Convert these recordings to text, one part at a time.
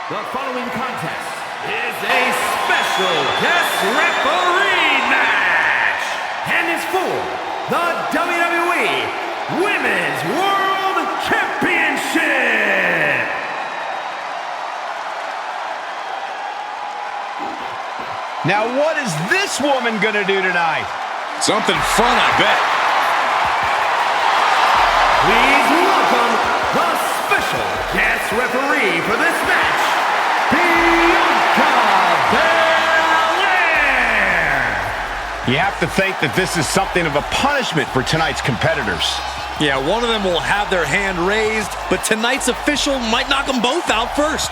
The following contest is a special guest referee match and is for the WWE Women's World Championship. Now what is this woman gonna do tonight? Something fun, I bet. Please welcome the special guest referee for this match, Bianca Belair. You have to think that this is something of a punishment for tonight's competitors. Yeah, one of them will have their hand raised, but tonight's official might knock them both out first.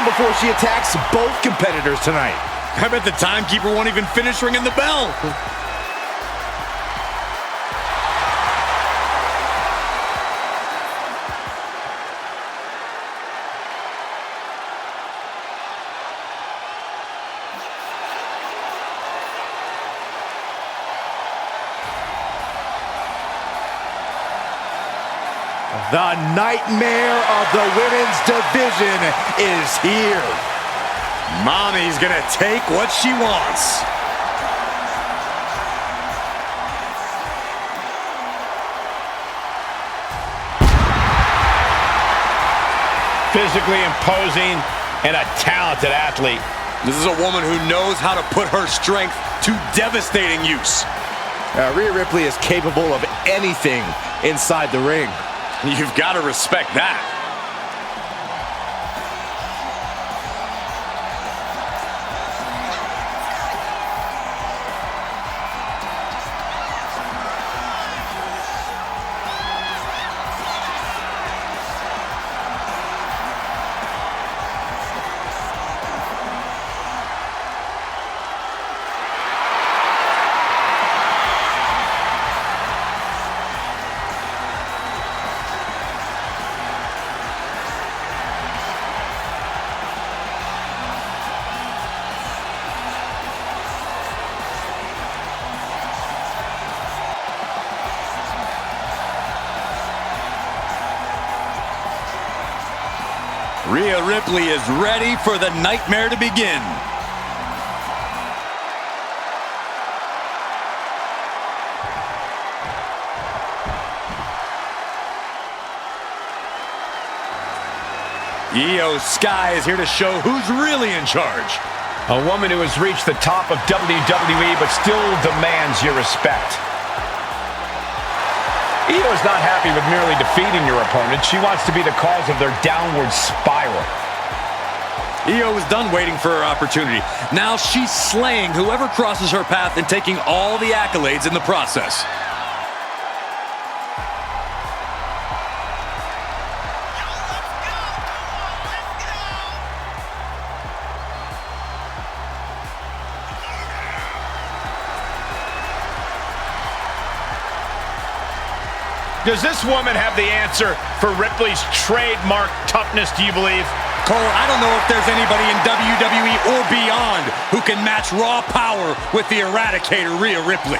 Before she attacks both competitors tonight. I bet the timekeeper won't even finish ringing the bell. The nightmare of the women's division is here. Mommy's gonna take what she wants. Physically imposing and a talented athlete. This is a woman who knows how to put her strength to devastating use. Rhea Ripley is capable of anything inside the ring. You've got to respect that. Rhea Ripley is ready for the nightmare to begin. IYO SKY is here to show who's really in charge. A woman who has reached the top of WWE but still demands your respect. IYO is not happy with merely defeating your opponent. She wants to be the cause of their downward spiral. IYO is done waiting for her opportunity. Now she's slaying whoever crosses her path and taking all the accolades in the process. Does this woman have the answer for Ripley's trademark toughness, do you believe? Cole, I don't know if there's anybody in WWE or beyond who can match raw power with the Eradicator, Rhea Ripley.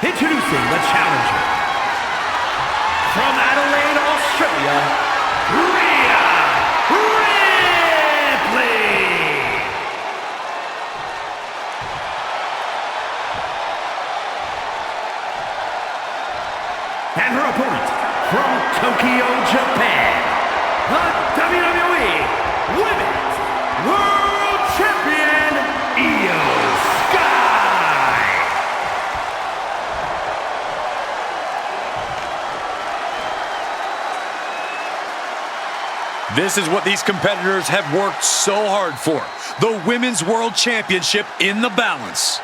Introducing the challenger, from Adelaide, Australia, Rhea Ripley. And her opponent, from Tokyo, Japan, the WWE Women's World Champion, IYO SKY. This is what these competitors have worked so hard for. The Women's World Championship in the balance.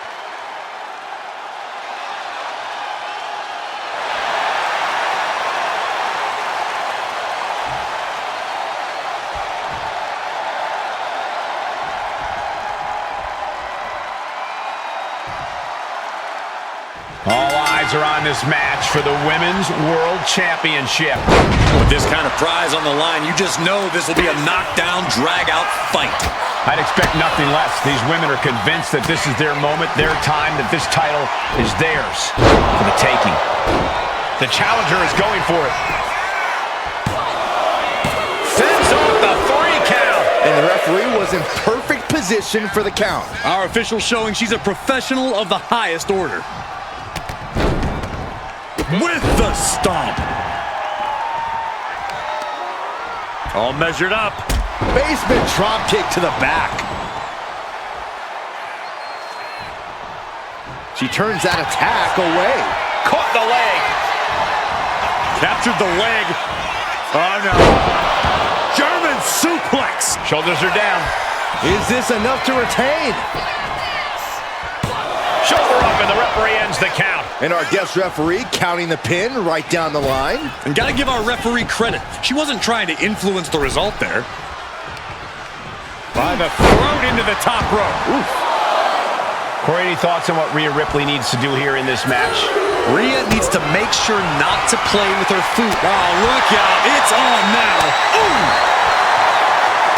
eyes are on this match for the Women's World Championship. With this kind of prize on the line, you just know this will be a knockdown, drag-out fight. I'd expect nothing less. These women are convinced that this is their moment, their time, that this title is theirs for the taking. The challenger is going for it. Fends off the 3 count. And the referee was in perfect position for the count. Our official showing she's a professional of the highest order. With the stomp. All measured up. Basement drop kick to the back. She turns that attack away. Caught the leg. Captured the leg. Oh no. German suplex. Shoulders are down. Is this enough to retain? Shoulder up, and the referee ends the count. And our guest referee counting the pin right down the line. And gotta give our referee credit. She wasn't trying to influence the result there. By the throat into the top rope. Oof. Corey, any thoughts on what Rhea Ripley needs to do here in this match? Rhea needs to make sure not to play with her foot. Oh, look out. It's on now. Ooh!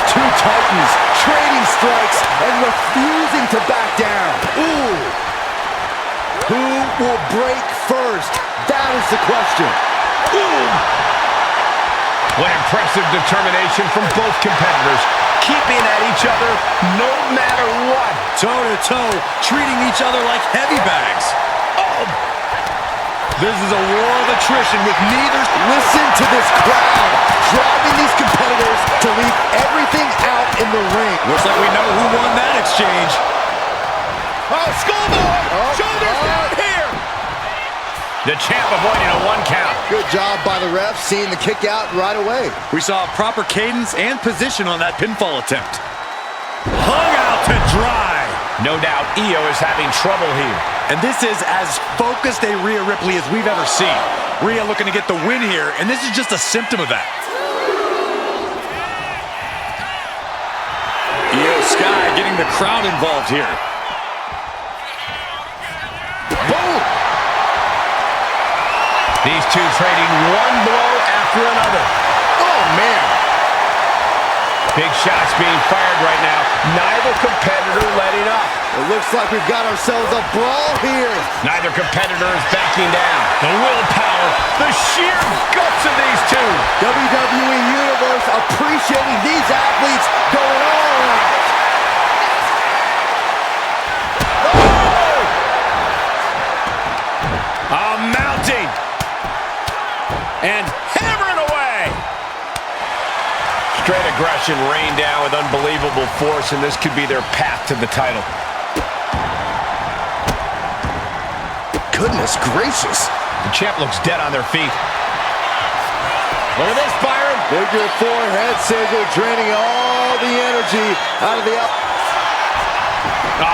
Two titans trading strikes and refusing to back down. Ooh! Who will break first? That is the question. Ooh! What impressive determination from both competitors, keeping at each other no matter what. Toe-to-toe, treating each other like heavy bags. Oh! This is a war of attrition with neither. Listen to this crowd, driving these competitors to leave everything out in the ring. Looks like we know who won that exchange. Oh, schoolboy! Shoulders down here! The champ avoiding a 1 count. Good job by the ref, seeing the kick out right away. We saw proper cadence and position on that pinfall attempt. Hung out to dry. No doubt IYO is having trouble here. And this is as focused a Rhea Ripley as we've ever seen. Rhea looking to get the win here, and this is just a symptom of that. IYO SKY getting the crowd involved here. Boom! These two trading one blow after another. Oh, man. Big shots being fired right now. Neither competitor letting up. It looks like we've got ourselves a brawl here. Neither competitor is backing down. The willpower, the sheer guts of these two. WWE Universe appreciating these athletes going all out. Mounting. And hammering away. Straight aggression rained down with unbelievable force, and this could be their path to the title. Goodness gracious. The champ looks dead on their feet. Look at this, Byron. Figure 4 head scissor, draining all the energy out of the up.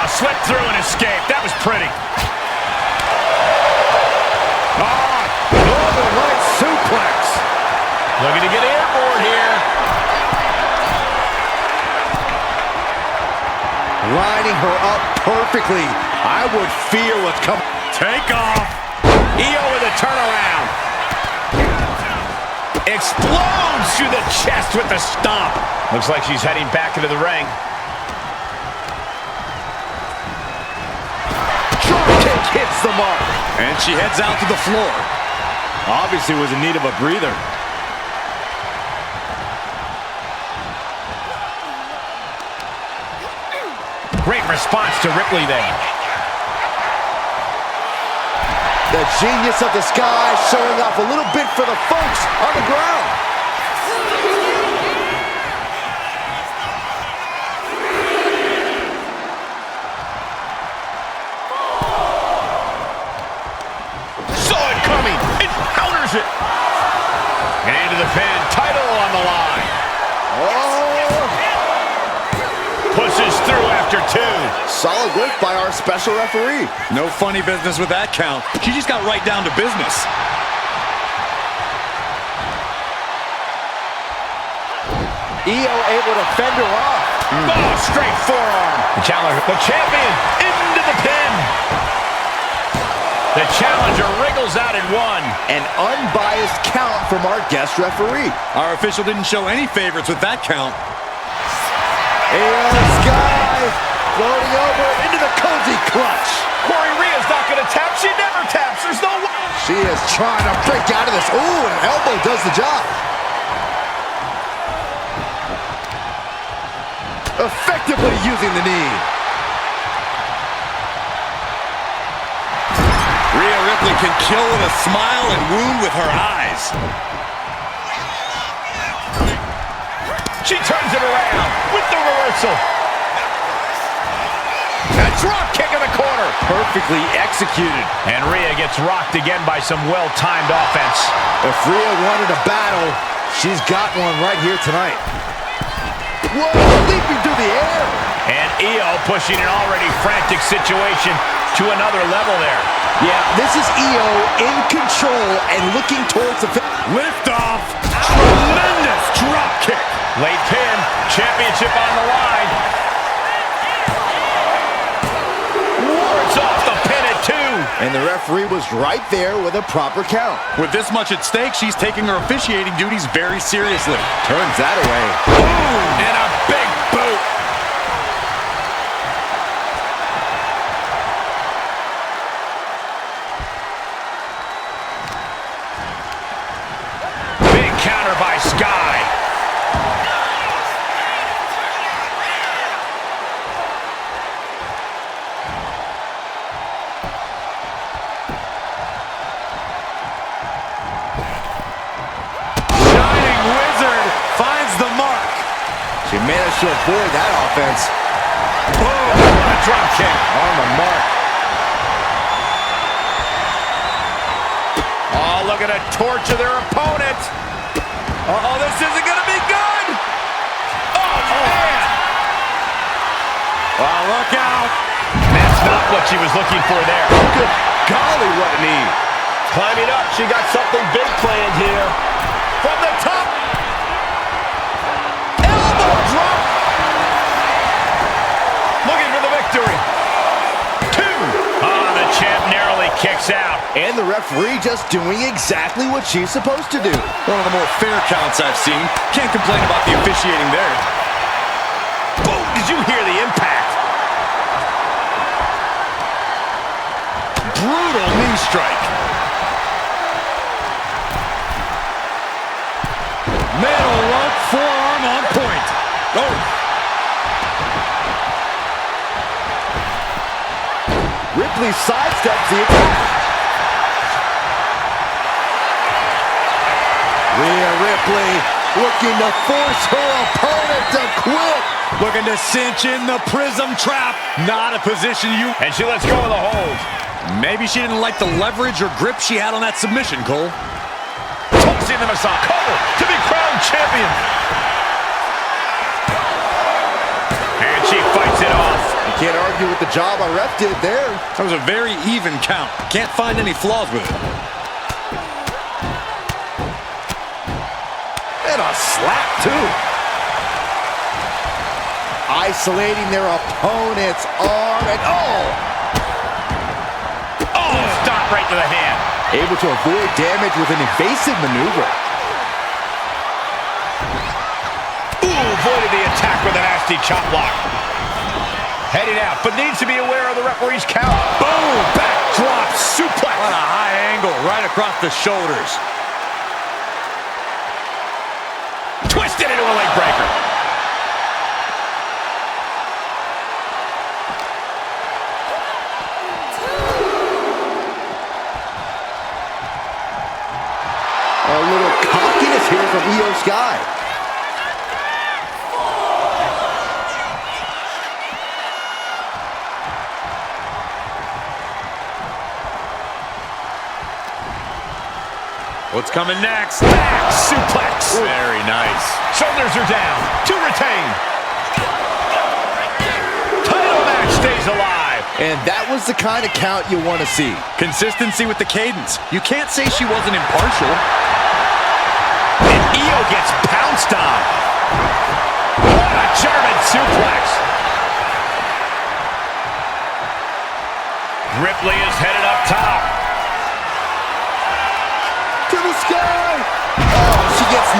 Slipped through and escaped. That was pretty. Northern Light suplex. Looking to get airborne here. Lining her up perfectly. I would fear what's coming. Take off. IYO with a turnaround. Explodes through the chest with the stomp. Looks like she's heading back into the ring. Drop kick hits the mark. And she heads out to the floor. Obviously was in need of a breather. Great response to Ripley there. The genius of the Sky showing off a little bit for the folks on the ground. Saw it coming. It counters it. And into the pin. Title on the line. Oh. Pushes through after 2. Solid work by our special referee. No funny business with that count. She just got right down to business. IYO able to fend her off. Oh, straight forearm. The challenger, the champion, into the pin. The challenger wriggles out at 1. An unbiased count from our guest referee. Our official didn't show any favorites with that count. IYO SKY floating over into the cozy clutch. Rhea's not going to tap. She never taps. There's no way. She is trying to break out of this. Ooh, and an elbow does the job. Effectively using the knee. Rhea Ripley can kill with a smile and wound with her eyes. She turns it around with the reversal. A drop kick in the corner. Perfectly executed. And Rhea gets rocked again by some well-timed offense. If Rhea wanted a battle, she's got one right here tonight. Whoa, leaping through the air. And IYO pushing an already frantic situation to another level there. Yeah, this is IYO in control and looking towards the Lift off. Tremendous drop kick. Late pin. Championship on the line. Wards off the pin at 2. And the referee was right there with a proper count. With this much at stake, she's taking her officiating duties very seriously. Turns that away. Boom! And a big boot. Big counter by Sky. She managed to avoid that offense. Boom! What a drop kick. On the mark. Oh, look at a torture their opponent. Oh, this isn't going to be good. Oh, man. Oh, look out. That's not what she was looking for there. Good golly, what a knee. Climbing up, she got something big planned here. From the top. Drop. Looking for the victory. 2. Oh, the champ narrowly kicks out. And the referee just doing exactly what she's supposed to do. One of the more fair counts I've seen. Can't complain about the officiating there. Boom! Did you hear the impact? Brutal knee strike. Metal rope forearm on point. Oh. Ripley sidesteps the attack. Rhea Ripley looking to force her opponent to quit. Looking to cinch in the prism trap. Not a position you... And she lets go of the hold. Maybe she didn't like the leverage or grip she had on that submission, Cole. Tossing the massage. Cole to be crowned champion. And she fights it off. You can't argue with the job our ref did there. That was a very even count. Can't find any flaws with it. And a slap, too. Isolating their opponent's arm and Oh, stop right to the hand. able to avoid damage with an evasive maneuver. Ooh, avoided the attack with a nasty chop block. Heading out, but needs to be aware of the referee's count. Boom! Backdrop suplex. On a high angle, right across the shoulders. Twisted into a leg breaker. A little cockiness here from IYO SKY. What's coming next? Back suplex. Ooh. Very nice. Shoulders are down. To retain. Title match stays alive. And that was the kind of count you want to see. Consistency with the cadence. You can't say she wasn't impartial. And IYO gets pounced on. What a German suplex. Ripley is headed up top.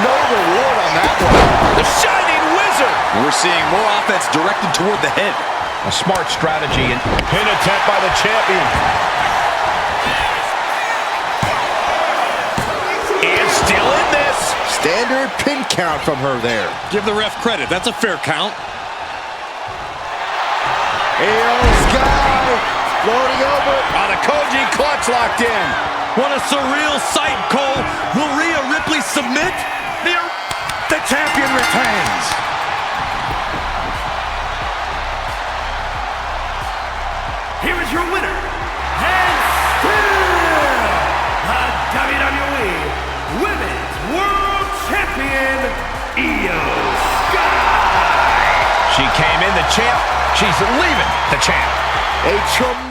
no reward on that one. The Shining Wizard. And we're seeing more offense directed toward the head. A smart strategy and pin attempt by the champion. And still in this. Standard pin count from her there. Give the ref credit. That's a fair count. IYO SKY floating over. On a Koji clutch locked in. What a surreal sight, Cole. Will Rhea Ripley submit? The champion retains. Here is your winner, and still the WWE Women's World Champion, IYO SKY. She came in the champ. She's leaving the champ. A tremendous